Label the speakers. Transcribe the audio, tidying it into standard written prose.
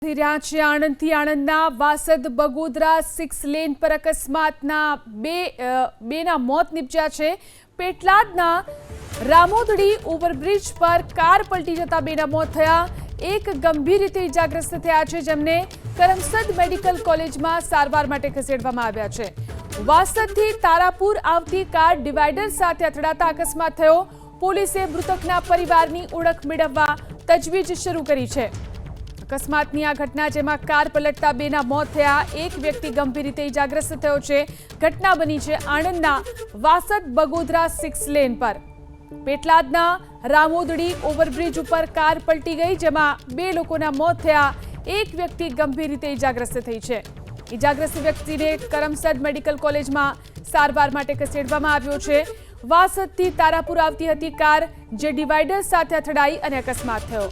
Speaker 1: આણંદથી આણંદના વાસદ બગોદરા 6 લેન પર અકસ્માતના બેના મોત નીપજ્યા છે। પેટલાદના રામોદડી ઓવરબ્રિજ પર કાર પલટી જતા બેના મોત થયા। એક ગંભીર રીતે ઇજાગ્રસ્ત થયા છે, જેમને કરમસદ મેડિકલ કોલેજમાં સારવાર માટે ખસેડવામાં આવ્યા છે। વાસદથી તારાપુર આવતી કાર ડિવાઈડર સાથે અથડાતા અકસ્માત થયો। પોલીસે મૃતકના પરિવારની ઓળખ મેળવવા તજવીજ શરૂ કરી છે। અકસ્માતની આ ઘટના જેમાં કાર પલટતા બેના મોત થયા। એક વ્યક્તિ ગંભીર રીતે ઇજાગ્રસ્ત થયો છે। ઘટના બની છે આણંદના વાસદ બગોદરા 6 લેન પર। પેટલાદના રામોદડી ઓવરબ્રિજ ઉપર કાર પલટી ગઈ, જેમાં 2 લોકોના મોત થયા। એક વ્યક્તિ ગંભીર રીતે ઇજાગ્રસ્ત થઈ છે। ઇજાગ્રસ્ત વ્યક્તિને કરમસદ મેડિકલ કોલેજમાં સારવાર માટે ખસેડવામાં આવ્યો છે। વાસદથી તારાપુર આવતી હતી કાર, જે ડિવાઈડર સાથે અથડાઈ અને અકસ્માત થયો।